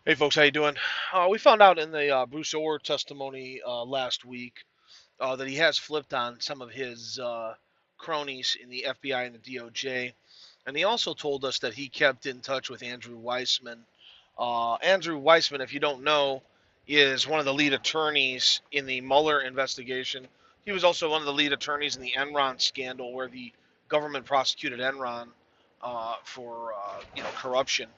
Hey folks, how you doing? We found out in the Bruce Ohr testimony last week that he has flipped on some of his cronies in the FBI and the DOJ, and he also told us that he kept in touch with Andrew Weisman. Andrew Weisman, if you don't know, is one of the lead attorneys in the Mueller investigation. He was also one of the lead attorneys in the Enron scandal, where the government prosecuted Enron for corruption.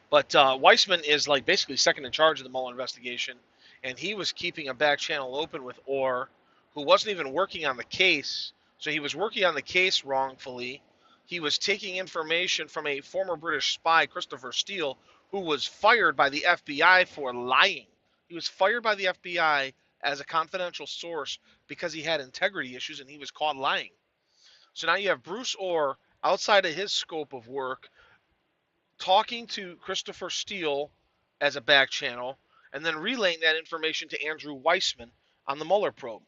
But Weissman is like basically second in charge of the Mueller investigation, and he was keeping a back channel open with Ohr, who wasn't even working on the case. So he was working on the case wrongfully. He was taking information from a former British spy, Christopher Steele, who was fired by the FBI for lying. He was fired by the FBI as a confidential source because he had integrity issues and he was caught lying. So now you have Bruce Ohr outside of his scope of work talking to Christopher Steele as a back channel, and then relaying that information to Andrew Weissman on the Mueller probe.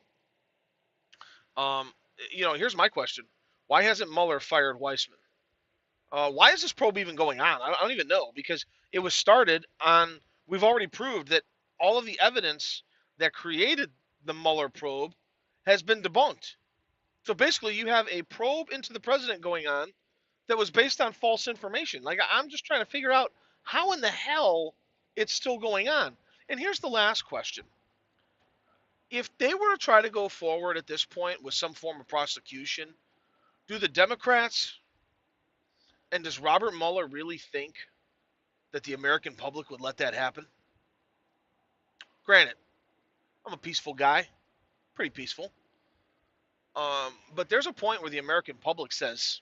Here's my question: why hasn't Mueller fired Weissman? Why is this probe even going on? I don't even know, because it was started on. We've already proved that all of the evidence that created the Mueller probe has been debunked. So basically, you have a probe into the president going on that was based on false information. Like, I'm just trying to figure out how in the hell it's still going on. And here's the last question. If they were to try to go forward at this point with some form of prosecution, do the Democrats and does Robert Mueller really think that the American public would let that happen? Granted, I'm a peaceful guy, pretty peaceful. But there's a point where the American public says,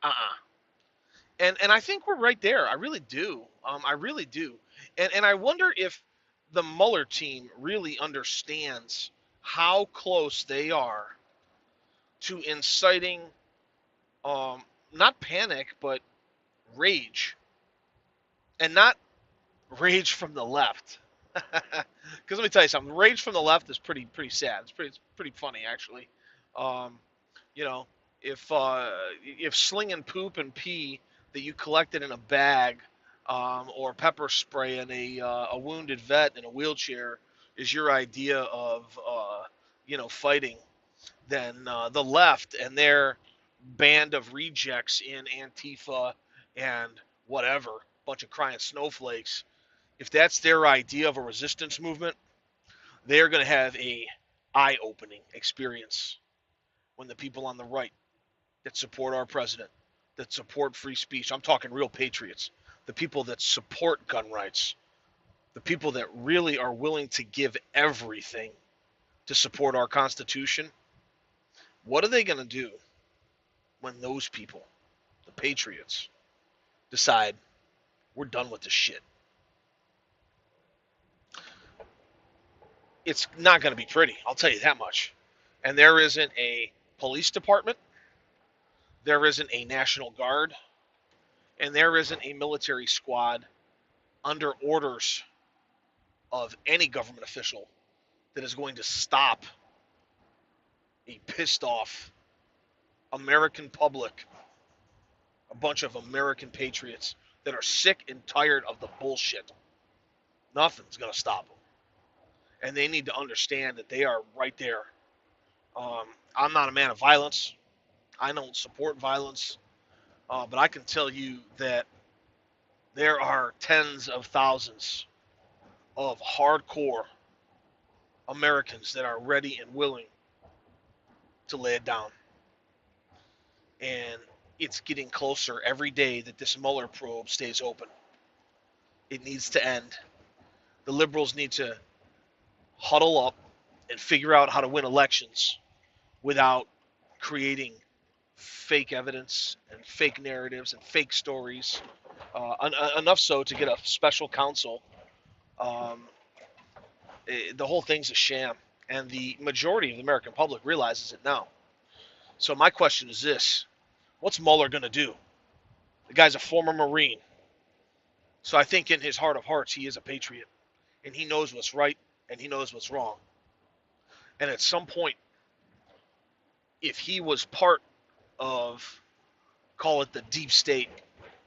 uh-uh. And I think we're right there. I really do. I really do. And I wonder if the Mueller team really understands how close they are to inciting not panic, but rage. And not rage from the left. Because let me tell you something. Rage from the left is pretty sad. It's pretty funny, actually. Um, you know, if slinging poop and pee that you collected in a bag, or pepper spray in a wounded vet in a wheelchair is your idea of fighting, then the left and their band of rejects in Antifa and whatever, bunch of crying snowflakes, if that's their idea of a resistance movement, they're going to have a eye-opening experience when the people on the right that support our president, that support free speech, I'm talking real patriots, the people that support gun rights, the people that really are willing to give everything to support our Constitution, what are they going to do when those people, the patriots, decide we're done with this shit? It's not going to be pretty, I'll tell you that much. And there isn't a police department, there isn't a National Guard, and there isn't a military squad under orders of any government official that is going to stop a pissed off American public, a bunch of American patriots that are sick and tired of the bullshit. Nothing's going to stop them. And they need to understand that they are right there. I'm not a man of violence. I don't support violence. But I can tell you that there are tens of thousands of hardcore Americans that are ready and willing to lay it down. And it's getting closer every day that this Mueller probe stays open. It needs to end. The liberals need to huddle up and figure out how to win elections without creating fake evidence and fake narratives and fake stories, enough so to get a special counsel. The whole thing's a sham, and the majority of the American public realizes it now. So my question is this: what's Mueller going to do? The guy's a former Marine, so I think in his heart of hearts he is a patriot, and he knows what's right and he knows what's wrong. And at some point, if he was part of, call it the deep state,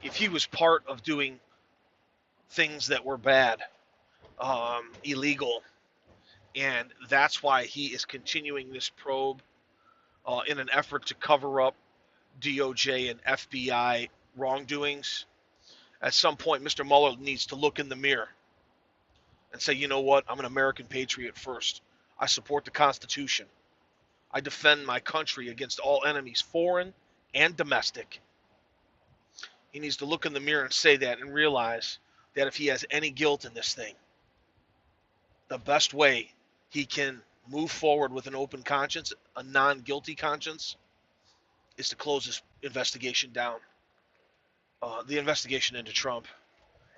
if he was part of doing things that were bad, illegal, and that's why he is continuing this probe in an effort to cover up DOJ and FBI wrongdoings. At some point, Mr. Mueller needs to look in the mirror and say, you know what? I'm an American patriot first. I support the Constitution. I defend my country against all enemies, foreign and domestic. He needs to look in the mirror and say that and realize that if he has any guilt in this thing, the best way he can move forward with an open conscience, a non-guilty conscience, is to close this investigation down, the investigation into Trump,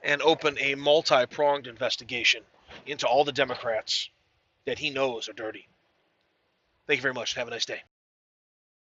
and open a multi-pronged investigation into all the Democrats that he knows are dirty. Thank you very much. Have a nice day.